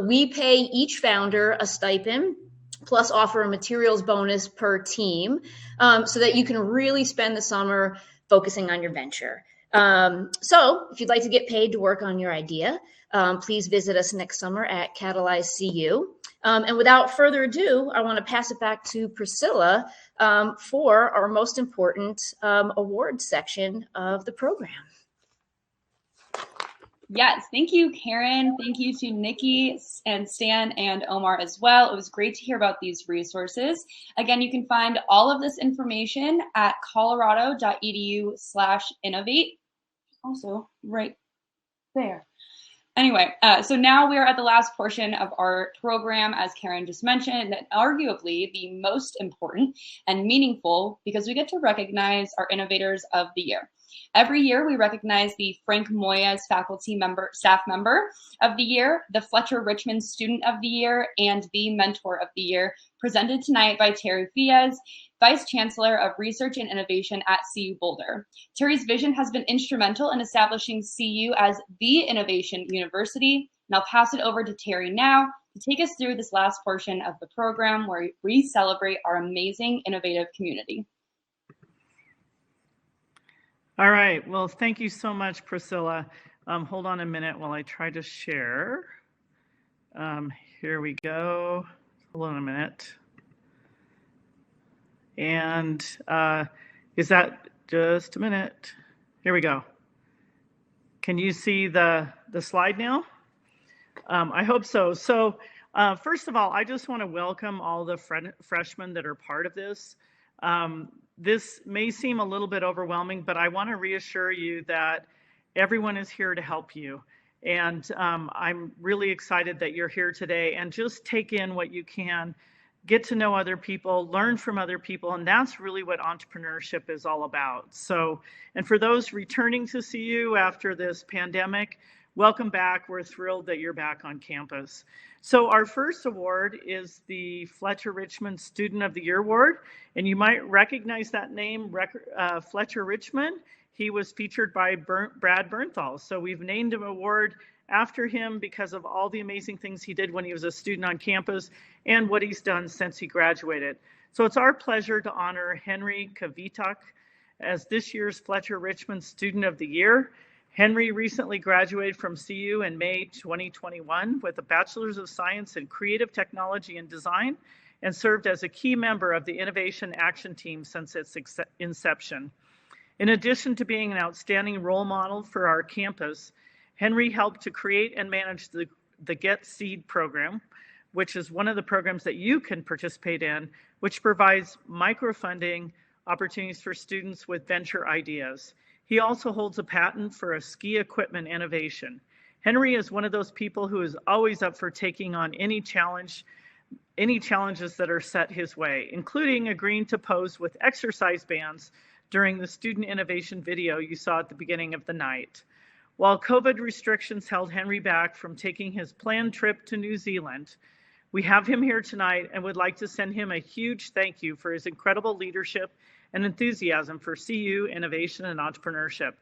We pay each founder a stipend, plus offer a materials bonus per team, so that you can really spend the summer focusing on your venture. So if you'd like to get paid to work on your idea, please visit us next summer at Catalyze CU. And without further ado, I want to pass it back to Priscilla for our most important awards section of the program. Yes, thank you, Karen. Thank you to Nikki and Stan and Omar as well. It was great to hear about these resources. Again, you can find all of this information at colorado.edu/innovate. Also right there. Anyway, so now we're at the last portion of our program, as Karen just mentioned, and arguably the most important and meaningful, because we get to recognize our innovators of the year. Every year, we recognize the Frank Moyes staff member of the year, the Fletcher Richmond Student of the Year, and the Mentor of the Year, presented tonight by Terry Fies, Vice Chancellor of Research and Innovation at CU Boulder. Terry's vision has been instrumental in establishing CU as the innovation university, and I'll pass it over to Terry now to take us through this last portion of the program where we celebrate our amazing innovative community. All right, well, thank you so much, Priscilla. Hold on a minute while I try to share. Here we go. Hold on a minute. And is that just a minute? Here we go. Can you see the slide now? I hope so. So first of all, I just want to welcome all the freshmen that are part of this. This may seem a little bit overwhelming, but I want to reassure you that everyone is here to help you. And I'm really excited that you're here today, and just take in what you can, get to know other people, learn from other people, and that's really what entrepreneurship is all about. So, and for those returning to CU after this pandemic, welcome back. We're thrilled that you're back on campus. So our first award is the Fletcher Richmond Student of the Year Award, and you might recognize that name, Fletcher Richmond. He was featured by Brad Bernthal. So we've named an award after him because of all the amazing things he did when he was a student on campus and what he's done since he graduated. So it's our pleasure to honor Henry Kavitak as this year's Fletcher Richmond Student of the Year. Henry recently graduated from CU in May 2021 with a Bachelor's of Science in Creative Technology and Design, and served as a key member of the Innovation Action Team since its inception. In addition to being an outstanding role model for our campus, Henry helped to create and manage the Get Seed program, which is one of the programs that you can participate in, which provides microfunding opportunities for students with venture ideas. He also holds a patent for a ski equipment innovation. Henry is one of those people who is always up for taking on any challenges that are set his way, including agreeing to pose with exercise bands during the student innovation video you saw at the beginning of the night. While COVID restrictions held Henry back from taking his planned trip to New Zealand, we have him here tonight and would like to send him a huge thank you for his incredible leadership and enthusiasm for CU innovation and entrepreneurship.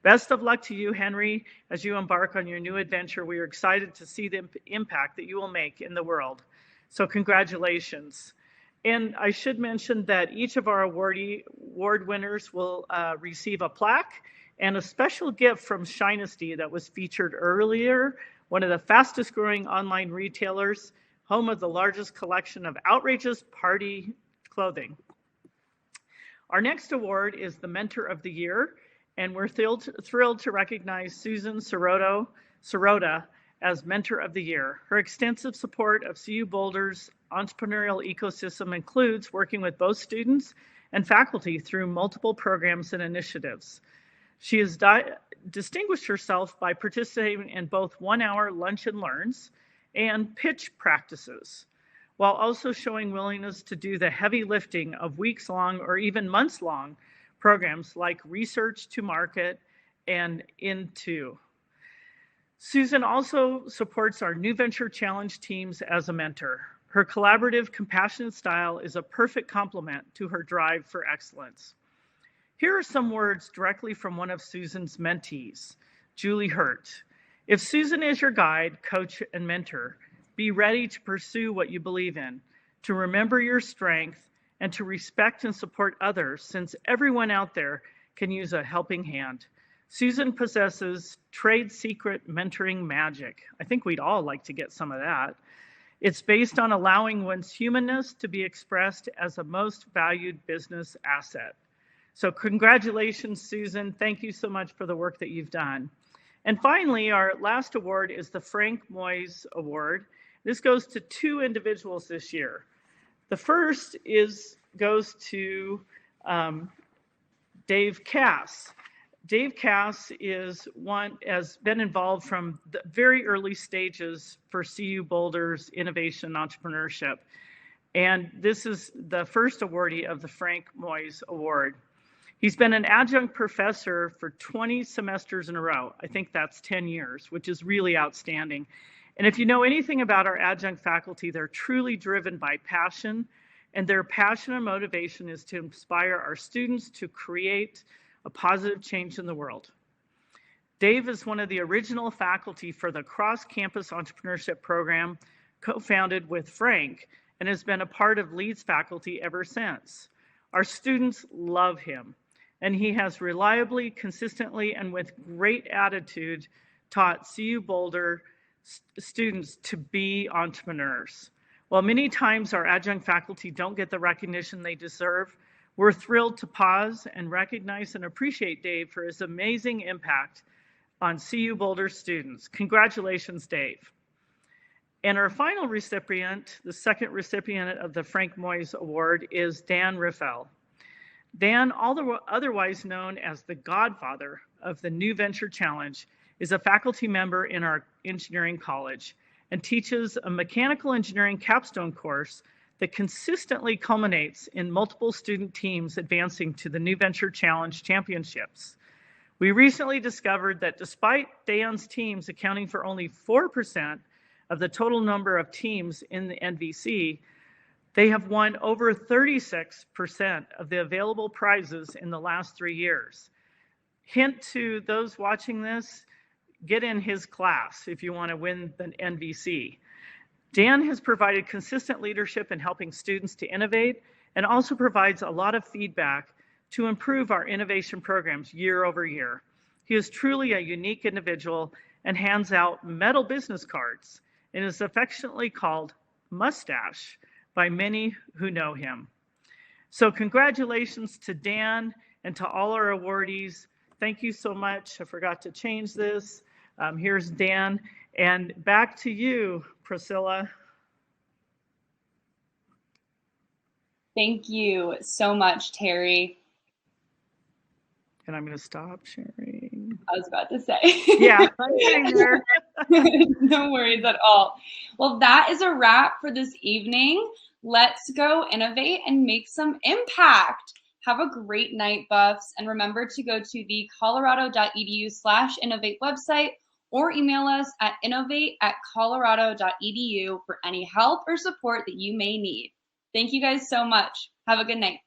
Best of luck to you, Henry, as you embark on your new adventure. We are excited to see the impact that you will make in the world. So congratulations. And I should mention that each of our award winners will receive a plaque and a special gift from Shinesty that was featured earlier, one of the fastest growing online retailers, home of the largest collection of outrageous party clothing. Our next award is the Mentor of the Year, and we're thrilled to recognize Susan Sirota as Mentor of the Year. Her extensive support of CU Boulder's entrepreneurial ecosystem includes working with both students and faculty through multiple programs and initiatives. She has distinguished herself by participating in both 1-hour lunch and learns and pitch practices, while also showing willingness to do the heavy lifting of weeks-long or even months-long programs like Research to Market and Into. Susan also supports our New Venture Challenge teams as a mentor. Her collaborative, compassionate style is a perfect complement to her drive for excellence. Here are some words directly from one of Susan's mentees, Julie Hurt. If Susan is your guide, coach, and mentor, be ready to pursue what you believe in, to remember your strength, and to respect and support others, since everyone out there can use a helping hand. Susan possesses trade secret mentoring magic. I think we'd all like to get some of that. It's based on allowing one's humanness to be expressed as a most valued business asset. So congratulations, Susan. Thank you so much for the work that you've done. And finally, our last award is the Frank Moyes Award. This goes to 2 individuals this year. The first goes to Dave Cass. Dave Cass has been involved from the very early stages for CU Boulder's Innovation Entrepreneurship. And this is the first awardee of the Frank Moyes Award. He's been an adjunct professor for 20 semesters in a row. I think that's 10 years, which is really outstanding. And if you know anything about our adjunct faculty, they're truly driven by passion, and their passion and motivation is to inspire our students to create a positive change in the world. Dave is one of the original faculty for the Cross-Campus Entrepreneurship Program, co-founded with Frank, and has been a part of Leeds faculty ever since. Our students love him, and he has reliably, consistently, and with great attitude taught CU Boulder students to be entrepreneurs. While many times our adjunct faculty don't get the recognition they deserve, we're thrilled to pause and recognize and appreciate Dave for his amazing impact on CU Boulder students. Congratulations, Dave. And our final recipient, the second recipient of the Frank Moyes Award, is Dan Riffel. Dan, otherwise known as the godfather of the New Venture Challenge, is a faculty member in our engineering college and teaches a mechanical engineering capstone course that consistently culminates in multiple student teams advancing to the New Venture Challenge championships. We recently discovered that despite Dan's teams accounting for only 4% of the total number of teams in the NVC, they have won over 36% of the available prizes in the last 3 years. Hint to those watching this, get in his class if you want to win the NVC. Dan has provided consistent leadership in helping students to innovate and also provides a lot of feedback to improve our innovation programs year over year. He is truly a unique individual and hands out metal business cards and is affectionately called Mustache by many who know him. So congratulations to Dan and to all our awardees. Thank you so much. I forgot to change this. Here's Dan. And back to you, Priscilla. Thank you so much, Terry. And I'm going to stop sharing. I was about to say. Yeah, I'm getting there. No worries at all. Well, that is a wrap for this evening. Let's go innovate and make some impact. Have a great night, Buffs. And remember to go to the colorado.edu/innovate website or email us at innovate@colorado.edu for any help or support that you may need. Thank you guys so much. Have a good night.